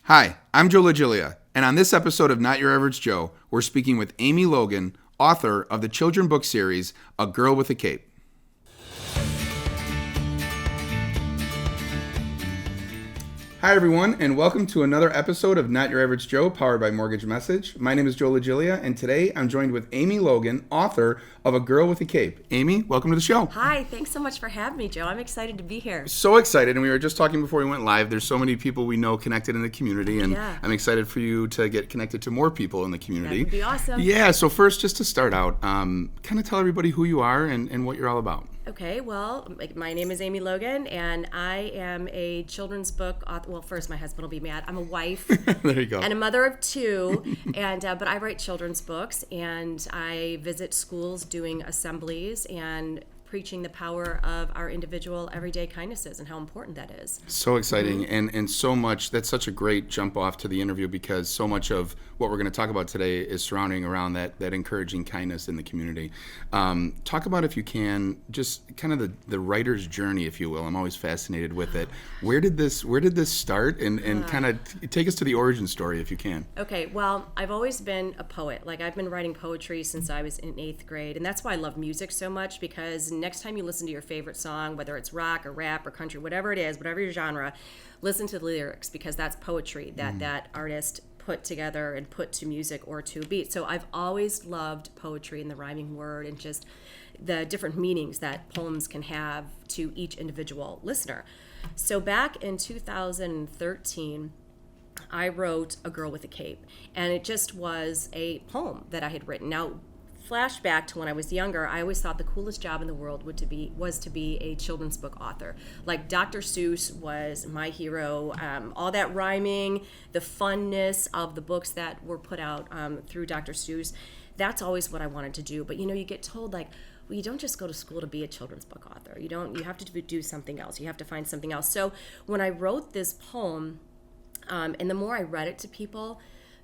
Hi, I'm Joe LaGilia, and on this episode of Not Your Average Joe, we're speaking with Amy Logan, author of the children's book series, A Girl with a Cape. Hi, everyone, and welcome to another episode of Not Your Average Joe, powered by Mortgage Message. My name is Joe LaGilia, and today I'm joined with Amy Logan, author of A Girl with a Cape. Amy, welcome to the show. Hi, thanks so much for having me, Joe. I'm excited to be here. So excited, and we were just talking before we went live. There's so many people we know connected in the community, and I'm excited for you to get connected to more people in the community. That would be awesome. Yeah, so first, just to start out, kind of tell everybody who you are and what you're all about. Okay, well, my name is Amy Logan, and I am a children's book author. Well, first, my husband will be mad. I'm a wife. There you go. And a mother of two, but I write children's books, and I visit schools doing assemblies and preaching the power of our individual everyday kindnesses and how important that is. So exciting, and so much. That's such a great jump off to the interview, because so much of what we're going to talk about today is surrounding around that encouraging kindness in the community. Talk about, if you can, just kind of the writer's journey, if you will. I'm always fascinated with it. Where did this start, and kind of take us to the origin story, if you can. Okay, well, I've always been a poet. Like, I've been writing poetry since I was in 8th grade, and that's why I love music so much, because next time you listen to your favorite song, whether it's rock or rap or country, whatever it is, whatever your genre, listen to the lyrics, because that's poetry that artist put together and put to music or to a beat. So I've always loved poetry and the rhyming word and just the different meanings that poems can have to each individual listener. So back in 2013, I wrote A Girl with a Cape, and it just was a poem that I had written. Now, flashback to when I was younger, I always thought the coolest job in the world was to be a children's book author. Like, Dr. Seuss was my hero. All that rhyming, the funness of the books that were put out through Dr. Seuss, that's always what I wanted to do. But you get told, like, well, you don't just go to school to be a children's book author. You have to do something else. You have to find something else. So when I wrote this poem, and the more I read it to people,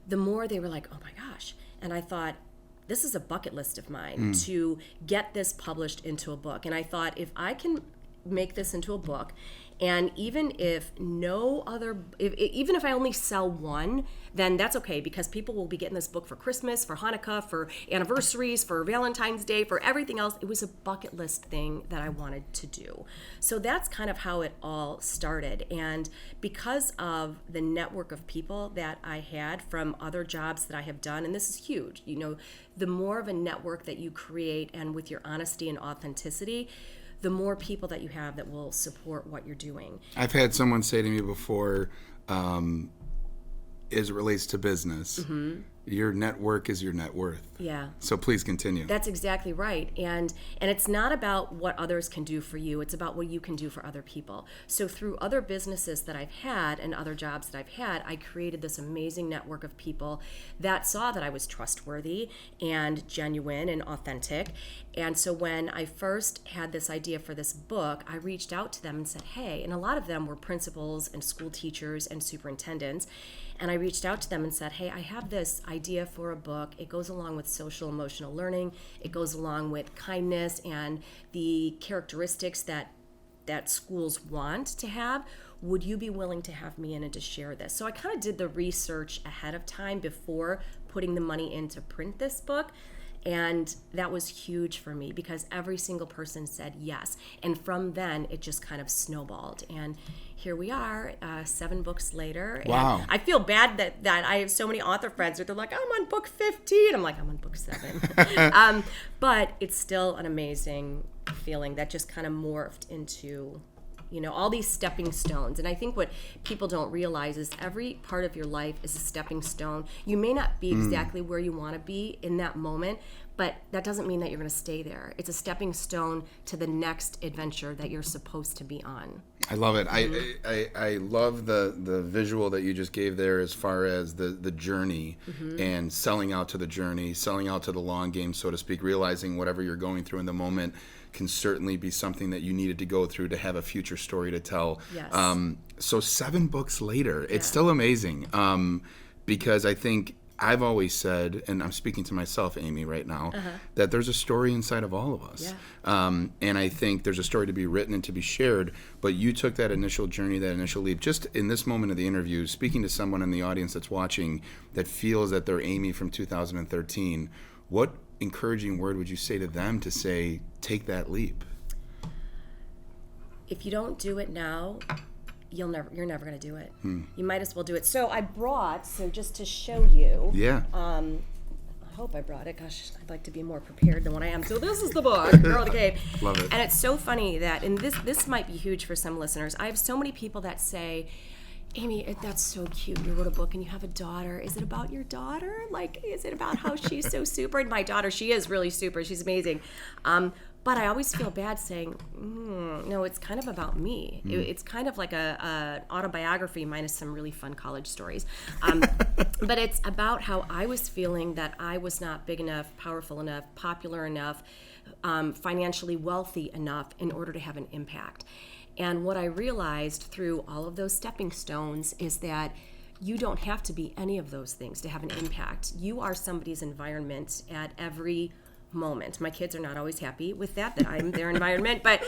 the more they were like, oh my gosh. And I thought, this is a bucket list of mine to get this published into a book. And I thought, if I can make this into a book, and even if even if I only sell one, then that's okay, because people will be getting this book for Christmas, for Hanukkah, for anniversaries, for Valentine's Day, for everything else. It was a bucket list thing that I wanted to do. So that's kind of how it all started. And because of the network of people that I had from other jobs that I have done, and this is huge, the more of a network that you create, and with your honesty and authenticity, the more people that you have that will support what you're doing. I've had someone say to me before, as it relates to business, your network is your net worth. Yeah. So please continue. That's exactly right. And it's not about what others can do for you. It's about what you can do for other people. So through other businesses that I've had and other jobs that I've had, I created this amazing network of people that saw that I was trustworthy and genuine and authentic. And so when I first had this idea for this book, I reached out to them and said, hey, and a lot of them were principals and school teachers and superintendents. And I reached out to them and said, hey, I have this idea for a book. It goes along with social emotional learning. It goes along with kindness and the characteristics that schools want to have. Would you be willing to have me in and to share this? So I kind of did the research ahead of time before putting the money in to print this book. And that was huge for me, because every single person said yes. And from then, it just kind of snowballed. And here we are, 7 books later. Wow. And I feel bad that I have so many author friends that they're like, I'm on book 15. I'm like, I'm on book 7. But it's still an amazing feeling that just kind of morphed into all these stepping stones. And I think what people don't realize is every part of your life is a stepping stone. You may not be exactly where you want to be in that moment, but that doesn't mean that you're going to stay there. It's a stepping stone to the next adventure that you're supposed to be on. I love it. I love the visual that you just gave there, as far as the journey and selling out to the journey, selling out to the long game, so to speak, realizing whatever you're going through in the moment can certainly be something that you needed to go through to have a future story to tell. Yes. So 7 books later, it's still amazing, because I think I've always said, and I'm speaking to myself, Amy, right now, that there's a story inside of all of us. And I think there's a story to be written and to be shared, but you took that initial journey, that initial leap. Just in this moment of the interview, speaking to someone in the audience that's watching that feels that they're Amy from 2013, what encouraging word would you say to them to say, take that leap? If you don't do it now, you're never going to do it. You might as well do it. So I brought, just to show you. Yeah. I hope I brought it. Gosh, I'd like to be more prepared than what I am. So this is the book, Girl of the Cave. Love it. And it's so funny that, and this might be huge for some listeners. I have so many people that say, Amy, that's so cute. You wrote a book and you have a daughter. Is it about your daughter? Like, is it about how she's so super? And my daughter, she is really super. She's amazing. But I always feel bad saying, no, it's kind of about me. It's kind of like a autobiography minus some really fun college stories. But it's about how I was feeling that I was not big enough, powerful enough, popular enough, financially wealthy enough in order to have an impact. And what I realized through all of those stepping stones is that you don't have to be any of those things to have an impact. You are somebody's environment at every moment. My kids are not always happy with that I'm their environment, but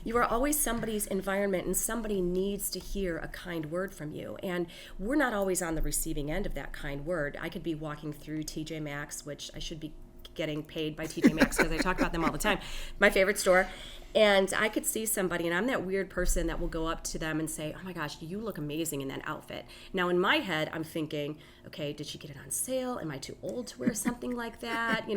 you are always somebody's environment, and somebody needs to hear a kind word from you. And we're not always on the receiving end of that kind word. I could be walking through TJ Maxx, which I should be getting paid by TJ Maxx because I talk about them all the time, my favorite store. And I could see somebody, and I'm that weird person that will go up to them and say, oh my gosh, you look amazing in that outfit. Now in my head, I'm thinking, okay, did she get it on sale? Am I too old to wear something like that?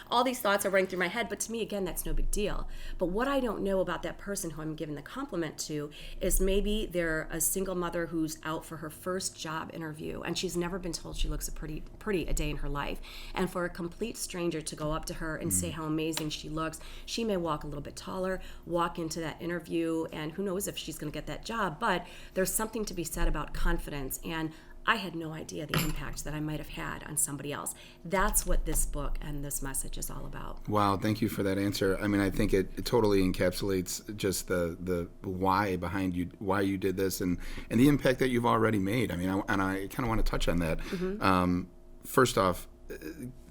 All these thoughts are running through my head, but to me, again, that's no big deal. But what I don't know about that person who I'm giving the compliment to is maybe they're a single mother who's out for her first job interview, and she's never been told she looks pretty a day in her life. And for a complete stranger to go up to her and say how amazing she looks, she may walk a little bit taller, walk into that interview, and who knows if she's going to get that job, but there's something to be said about confidence. And I had no idea the impact that I might have had on somebody else. That's what this book and this message is all about. Wow, thank you for that answer. I mean, I think it totally encapsulates just the why behind you, why you did this, and the impact that you've already made. I mean, I kind of want to touch on that. First off,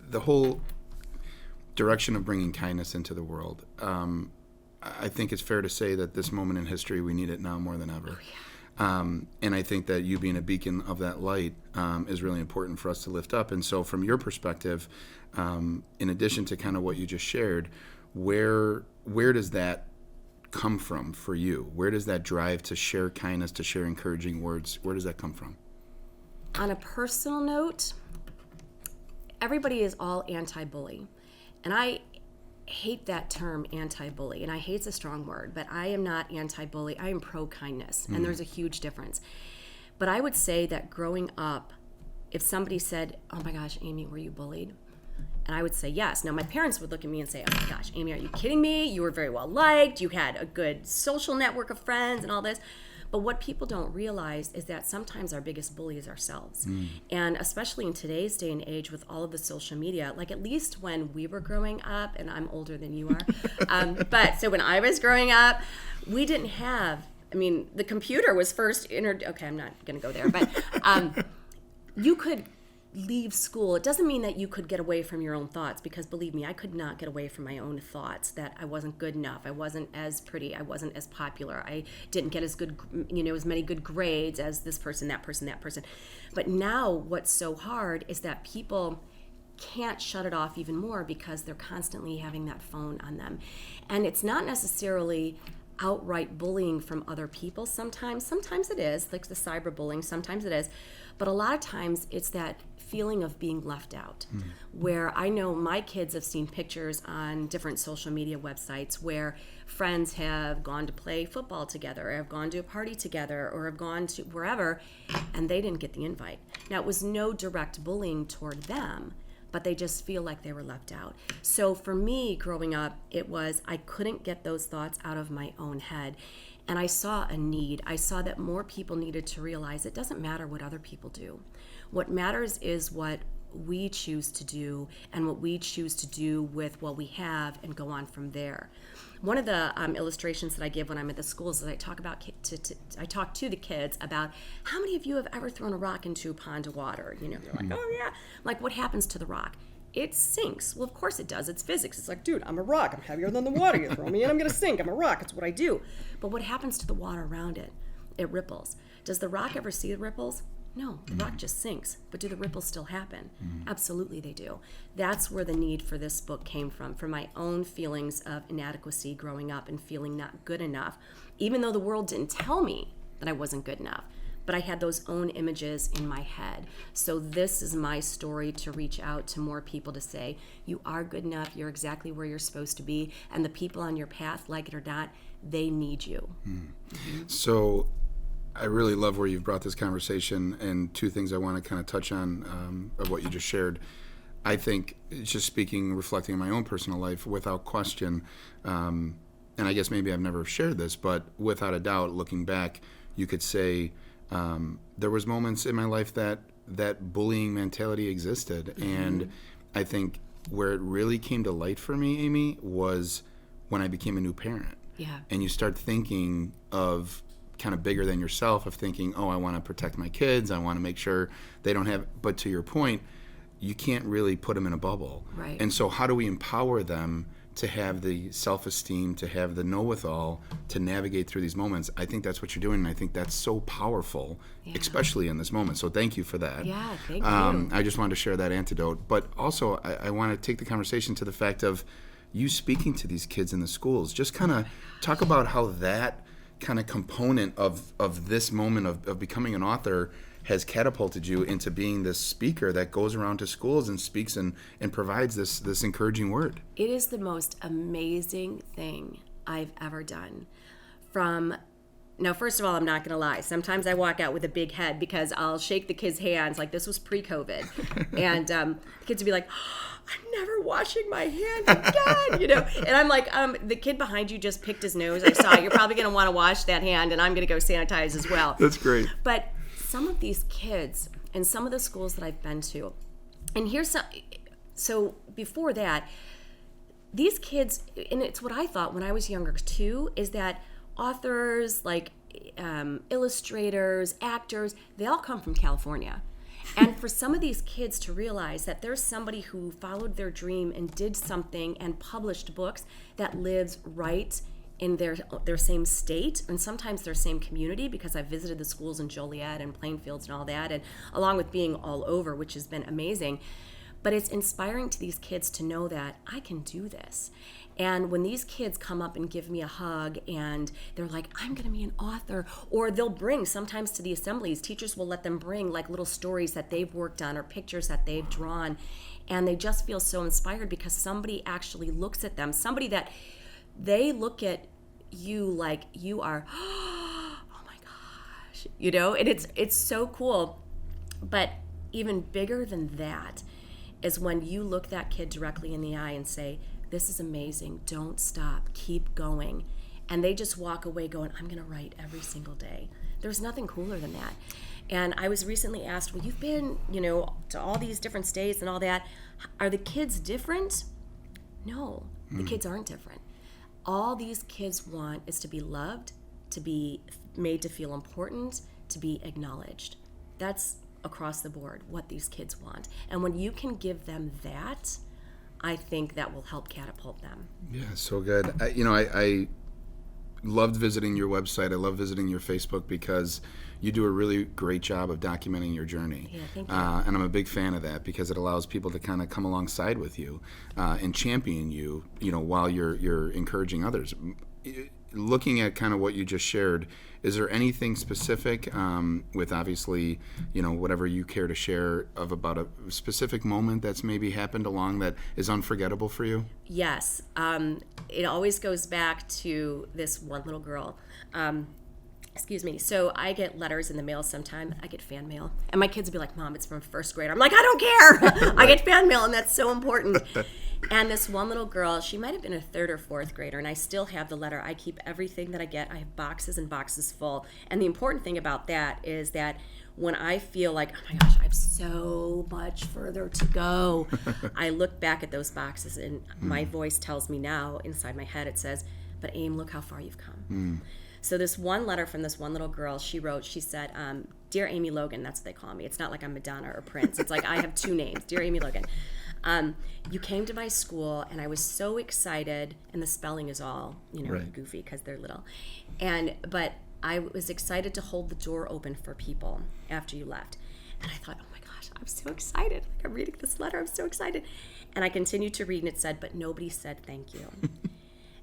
the whole direction of bringing kindness into the world. I think it's fair to say that this moment in history, we need it now more than ever. And I think that you being a beacon of that light is really important for us to lift up. And so from your perspective, in addition to kind of what you just shared, where does that come from for you? Where does that drive to share kindness, to share encouraging words, where does that come from? On a personal note, everybody is all anti-bully. And I hate that term, anti-bully, and I hate it's a strong word, but I am not anti-bully. I am pro-kindness, and there's a huge difference. But I would say that growing up, if somebody said, oh my gosh, Amy, were you bullied? And I would say yes. Now, my parents would look at me and say, oh my gosh, Amy, are you kidding me? You were very well liked. You had a good social network of friends and all this. But what people don't realize is that sometimes our biggest bully is ourselves. And especially in today's day and age with all of the social media, like at least when we were growing up, and I'm older than you are, but so when I was growing up, we didn't have, the computer was first okay, I'm not going to go there, but you could leave school. It doesn't mean that you could get away from your own thoughts, because believe me, I could not get away from my own thoughts that I wasn't good enough, I wasn't as pretty, I wasn't as popular, I didn't get as good, as many good grades as this person, that person, that person. But now what's so hard is that people can't shut it off even more because they're constantly having that phone on them. And it's not necessarily outright bullying from other people sometimes it is, like the cyberbullying, sometimes it is, but a lot of times it's that feeling of being left out, where I know my kids have seen pictures on different social media websites where friends have gone to play football together, or have gone to a party together, or have gone to wherever, and they didn't get the invite. Now, it was no direct bullying toward them, but they just feel like they were left out. So for me, growing up, it was I couldn't get those thoughts out of my own head. And I saw a need. I saw that more people needed to realize it doesn't matter what other people do. What matters is what we choose to do and what we choose to do with what we have and go on from there. One of the illustrations that I give when I'm at the schools is I talk to the kids about how many of you have ever thrown a rock into a pond of water. They're like, oh yeah. I'm like, what happens to the rock? It sinks. Well, of course it does. It's physics. It's like, dude, I'm a rock. I'm heavier than the water. You throw me in, I'm going to sink. I'm a rock. It's what I do. But what happens to the water around it? It ripples. Does the rock ever see the ripples? No, the rock just sinks. But do the ripples still happen? Absolutely they do. That's where the need for this book came from my own feelings of inadequacy growing up and feeling not good enough, even though the world didn't tell me that I wasn't good enough. But I had those own images in my head. So this is my story to reach out to more people to say, you are good enough, you're exactly where you're supposed to be, and the people on your path, like it or not, they need you. So I really love where you've brought this conversation, and two things I want to kind of touch on of what you just shared. I think, just speaking, reflecting on my own personal life, without question, and I guess maybe I've never shared this, but without a doubt, looking back, you could say there was moments in my life that bullying mentality existed. And I think where it really came to light for me, Amy, was when I became a new parent. Yeah. And you start thinking of kind of bigger than yourself, of thinking, oh, I want to protect my kids. I want to make sure they don't have, but to your point, you can't really put them in a bubble. Right. And so how do we empower them to have the self-esteem, to have the know-with-all, to navigate through these moments? I think that's what you're doing, and I think that's so powerful, especially in this moment. So thank you for that. Yeah, thank you. I just wanted to share that antidote. But also, I want to take the conversation to the fact of you speaking to these kids in the schools. Just kind of talk about how that kind of component of this moment of becoming an author has catapulted you into being this speaker that goes around to schools and speaks and provides this encouraging word. It is the most amazing thing I've ever done. Now, first of all, I'm not going to lie. Sometimes I walk out with a big head because I'll shake the kids' hands, like this was pre-COVID. And the kids would be like, oh, I'm never washing my hands again, And I'm like, the kid behind you just picked his nose. I saw it. You're probably going to want to wash that hand, and I'm going to go sanitize as well. That's great. But some of these kids and some of the schools that I've been to, and so before that, these kids, and it's what I thought when I was younger too, is that authors, like illustrators, actors, they all come from California. And for some of these kids to realize that there's somebody who followed their dream and did something and published books that lives right in their same state and sometimes their same community, because I've visited the schools in Joliet and Plainfields and all that, and along with being all over, which has been amazing. But it's inspiring to these kids to know that I can do this. And when these kids come up and give me a hug and they're like, I'm going to be an author, or they'll bring, sometimes to the assemblies, teachers will let them bring like little stories that they've worked on or pictures that they've drawn. And they just feel so inspired because somebody actually looks at them, somebody that they look at you like you are, oh my gosh, and it's so cool. But even bigger than that is when you look that kid directly in the eye and say, this is amazing, don't stop, keep going. And they just walk away going, I'm going to write every single day. There's nothing cooler than that. And I was recently asked, well, you've been, to all these different states and all that. Are the kids different? No, the kids aren't different. All these kids want is to be loved, to be made to feel important, to be acknowledged. That's across the board what these kids want. And when you can give them that, I think that will help catapult them. Yeah, so good. I loved visiting your website. I love visiting your Facebook because you do a really great job of documenting your journey. Yeah, thank you. And I'm a big fan of that because it allows people to kind of come alongside with you and champion you, while you're encouraging others. Looking at kind of what you just shared, is there anything specific with obviously, whatever you care to share of about a specific moment that's maybe happened along that is unforgettable for you? Yes. It always goes back to this one little girl. Excuse me. So I get letters in the mail sometime. I get fan mail. And my kids will be like, Mom, it's from first grade. I'm like, I don't care. I get fan mail, and that's so important. And this one little girl, she might have been a third or fourth grader, and I still have the letter. I keep everything that I get. I have boxes and boxes full. And the important thing about that is that when I feel like, oh my gosh, I have so much further to go, I look back at those boxes and my voice tells me now inside my head, it says, but Aim, look how far you've come. So this one letter from this one little girl, she wrote, she said, Dear Amy Logan, that's what they call me. It's not like I'm Madonna or Prince. It's like I have two names, Dear Amy Logan. You came to my school and I was so excited, and the spelling is all, goofy because they're little. But I was excited to hold the door open for people after you left. And I thought, oh my gosh, I'm so excited. Like, I'm reading this letter, I'm so excited. And I continued to read and it said, but nobody said thank you.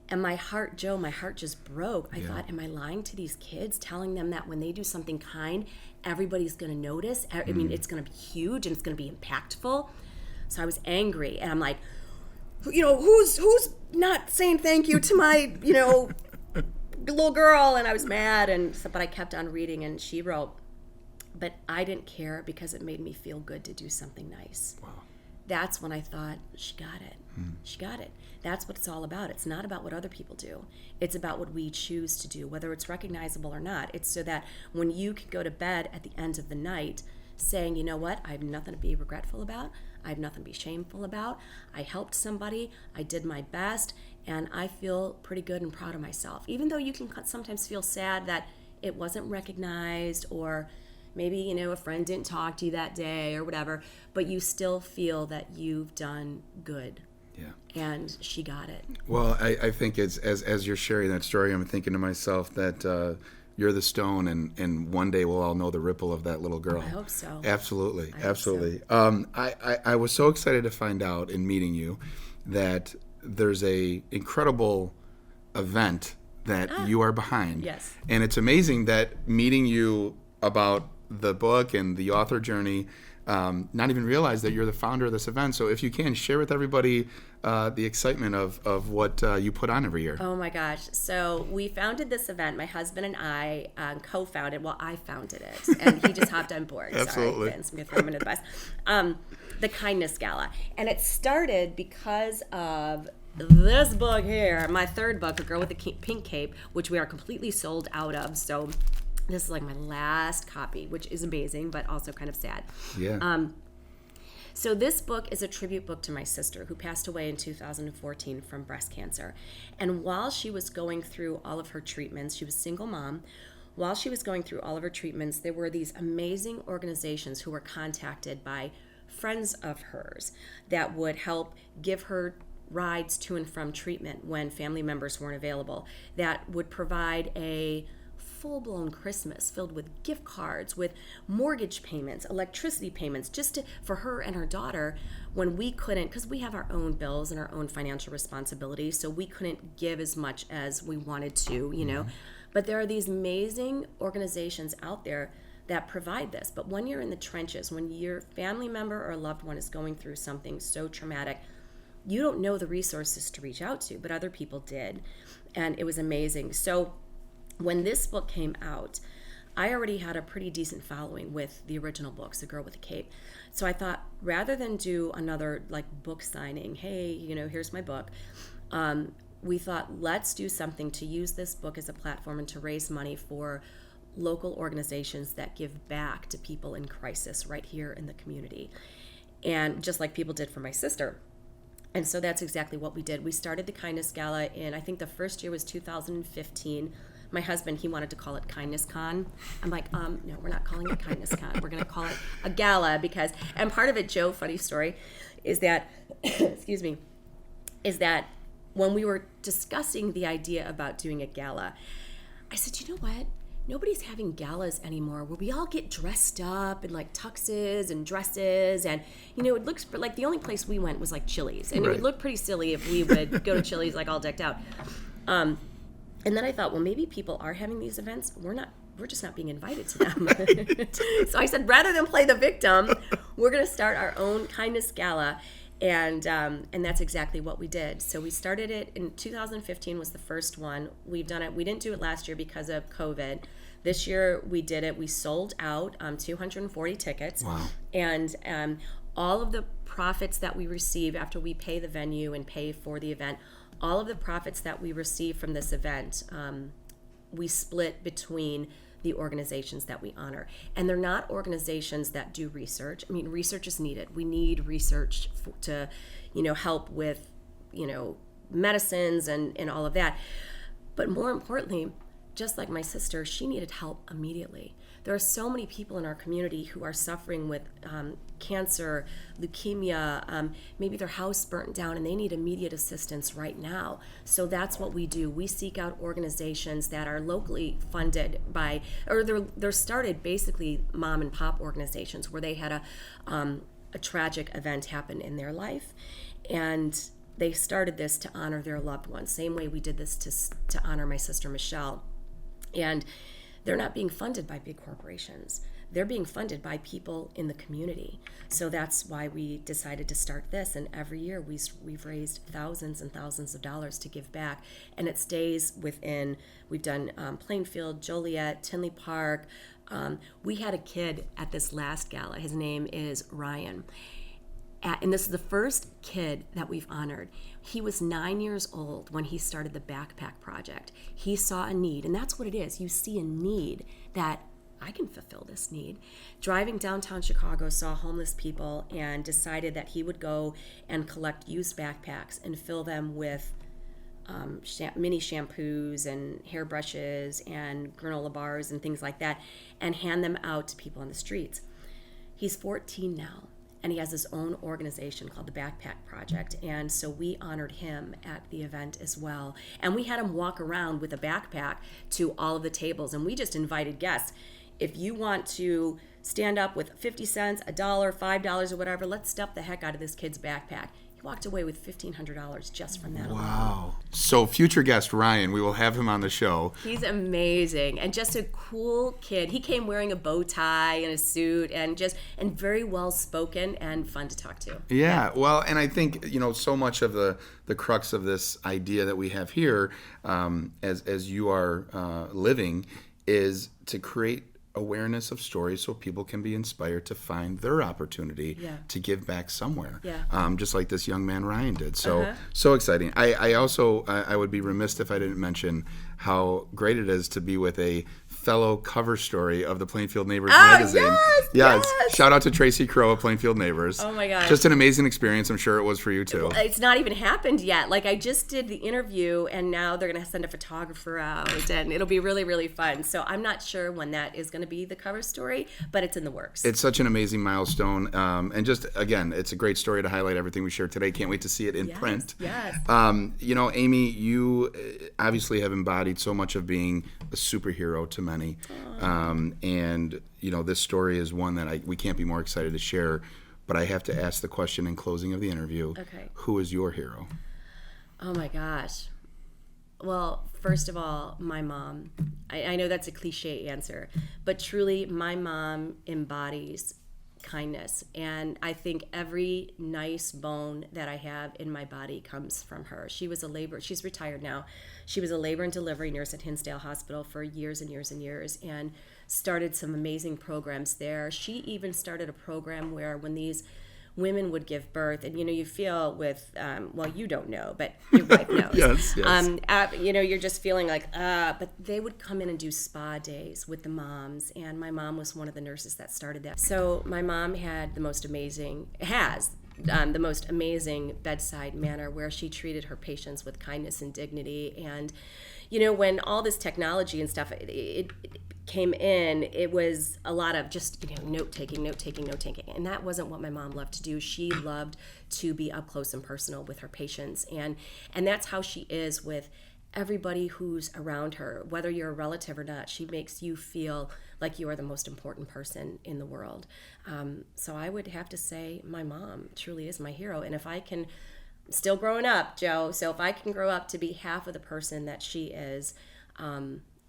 And my heart, Joe, my heart just broke. I thought, am I lying to these kids, telling them that when they do something kind, everybody's going to notice? I mean, it's going to be huge and it's going to be impactful. So I was angry, and I'm like, who's not saying thank you to my, little girl? And I was mad, but I kept on reading, and she wrote, but I didn't care because it made me feel good to do something nice. Wow. That's when I thought, she got it. She got it. That's what it's all about. It's not about what other people do. It's about what we choose to do, whether it's recognizable or not. It's so that when you can go to bed at the end of the night saying, you know what, I have nothing to be regretful about. I have nothing to be shameful about. I helped somebody. I did my best. And I feel pretty good and proud of myself. Even though you can sometimes feel sad that it wasn't recognized, or maybe, a friend didn't talk to you that day or whatever, but you still feel that you've done good. Yeah. And she got it. Well, I think as you're sharing that story, I'm thinking to myself that you're the stone, and one day we'll all know the ripple of that little girl. I hope so. Absolutely, absolutely. So. I was so excited to find out in meeting you that there's a incredible event that you are behind. Yes. And it's amazing that meeting you about the book and the author journey, not even realize that you're the founder of this event. So if you can, share with everybody the excitement of what you put on every year. Oh my gosh. So we founded this event. My husband and I co-founded. Well, I founded it, and he just hopped on board. Absolutely. Sorry, Vince. I'm going to throw him under the bus. The Kindness Gala. And it started because of this book here, my third book, A Girl with a Pink Cape, which we are completely sold out of. So this is like my last copy, which is amazing, but also kind of sad. Yeah. So this book is a tribute book to my sister, who passed away in 2014 from breast cancer. And while she was going through all of her treatments, she was a single mom. While she was going through all of her treatments, there were these amazing organizations who were contacted by friends of hers that would help give her rides to and from treatment when family members weren't available, that would provide a full-blown Christmas filled with gift cards, with mortgage payments, electricity payments, for her and her daughter when we couldn't, because we have our own bills and our own financial responsibilities, so we couldn't give as much as we wanted to, But there are these amazing organizations out there that provide this. But when you're in the trenches, when your family member or a loved one is going through something so traumatic, you don't know the resources to reach out to, but other people did. And it was amazing. So when this book came out, I already had a pretty decent following with the original books, The Girl with the Cape. So I thought, rather than do another book signing, hey, here's my book, we thought, let's do something to use this book as a platform and to raise money for local organizations that give back to people in crisis right here in the community. And just like people did for my sister. And so that's exactly what we did. We started the Kindness Gala in, I think the first year was 2015. My husband, he wanted to call it Kindness Con. I'm like, no, we're not calling it Kindness Con. We're going to call it a gala because, and part of it, Joe, funny story, is that, excuse me, is that when we were discussing the idea about doing a gala, I said, you know what? Nobody's having galas anymore where we all get dressed up in tuxes and dresses, and it looks like the only place we went was Chili's, and It would look pretty silly if we would go to Chili's all decked out. And then I thought, well, maybe people are having these events. We're just not being invited to them. So I said, rather than play the victim, we're going to start our own Kindness Gala. And that's exactly what we did. So we started it in 2015 was the first one. We've done it. We didn't do it last year because of COVID. This year we did it. We sold out 240 tickets. Wow. And all of the profits that we receive after we pay the venue and pay for the event, all of the profits that we receive from this event, we split between the organizations that we honor. And they're not organizations that do research. I mean, research is needed. We need research to, help with, medicines and all of that. But more importantly, just like my sister, she needed help immediately. There are so many people in our community who are suffering with cancer, leukemia, maybe their house burnt down and they need immediate assistance right now. So that's what we do. We seek out organizations that are locally funded by, or they're started basically mom and pop organizations where they had a tragic event happen in their life. And they started this to honor their loved ones, same way we did this to honor my sister Michelle. And they're not being funded by big corporations. They're being funded by people in the community. So that's why we decided to start this. And every year we've raised thousands and thousands of dollars to give back. And it stays within, we've done Plainfield, Joliet, Tinley Park. We had a kid at this last gala. His name is Ryan. And this is the first kid that we've honored. He was 9 years old when he started the backpack project. He saw a need, and that's what it is. You see a need that I can fulfill this need. Driving downtown Chicago, saw homeless people and decided that he would go and collect used backpacks and fill them with mini shampoos and hairbrushes and granola bars and things like that and hand them out to people on the streets. He's 14 now. And he has his own organization called the Backpack Project. And so we honored him at the event as well. And we had him walk around with a backpack to all of the tables. And we just invited guests. If you want to stand up with 50 cents, $1, $5 or whatever, let's stuff the heck out of this kid's backpack. He walked away with $1,500 just from that alone. Wow. So future guest Ryan, we will have him on the show. He's amazing and just a cool kid. He came wearing a bow tie and a suit and very well spoken and fun to talk to. Yeah. Well, and I think, so much of the crux of this idea that we have here, as you are living, is to create awareness of stories so people can be inspired to find their opportunity to give back somewhere. Just like this young man Ryan did. So so exciting. I also I would be remiss if I didn't mention how great it is to be with a fellow cover story of the Plainfield Neighbors magazine. Yes. Shout out to Tracy Crow of Plainfield Neighbors. Oh my gosh. Just an amazing experience. I'm sure it was for you too. It's not even happened yet. Like I just did the interview and now they're going to send a photographer out and it'll be really, really fun. So I'm not sure when that is going to be the cover story, but it's in the works. It's such an amazing milestone. And just, again, it's a great story to highlight everything we shared today. Can't wait to see it in print. Yes. Amy, you obviously have embodied so much of being a superhero to many. And, this story is one that we can't be more excited to share. But I have to ask the question in closing of the interview. Okay. Who is your hero? Oh, my gosh. Well, first of all, my mom. I know that's a cliche answer, but truly my mom embodies kindness. And I think every nice bone that I have in my body comes from her. She's retired now. She was a labor and delivery nurse at Hinsdale Hospital for years and years and years and started some amazing programs there. She even started a program where when these women would give birth, and you feel with, you don't know, but your wife knows. Yes. You're just feeling like, but they would come in and do spa days with the moms, and my mom was one of the nurses that started that. So my mom had the most amazing bedside manner where she treated her patients with kindness and dignity. And, when all this technology and stuff, it came in, it was a lot of just note-taking. And that wasn't what my mom loved to do. She loved to be up close and personal with her patients. And that's how she is with everybody who's around her, whether you're a relative or not. She makes you feel like you are the most important person in the world. So I would have to say my mom truly is my hero. And if I can, still growing up, Joe, so if I can grow up to be half of the person that she is,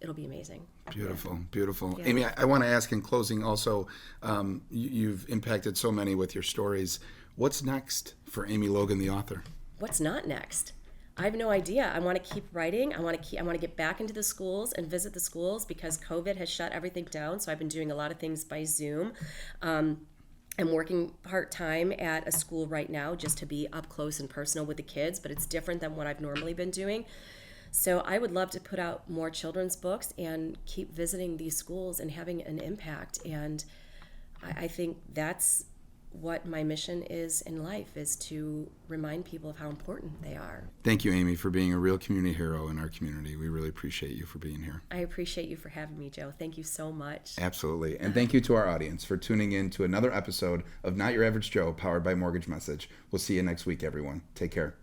it'll be amazing. Beautiful. Yeah. Yeah. Amy, I want to ask in closing also, you've impacted so many with your stories. What's next for Amy Logan, the author? What's not next? I have no idea. I want to keep writing. I want to get back into the schools and visit the schools because COVID has shut everything down. So I've been doing a lot of things by Zoom. I'm working part-time at a school right now just to be up close and personal with the kids, but it's different than what I've normally been doing. So I would love to put out more children's books and keep visiting these schools and having an impact. And I think that's what my mission is in life, is to remind people of how important they are. Thank you, Amy, for being a real community hero in our community. We really appreciate you for being here. I appreciate you for having me, Joe. Thank you so much. Absolutely. And thank you to our audience for tuning in to another episode of Not Your Average Joe, powered by Mortgage Message. We'll see you next week, everyone. Take care.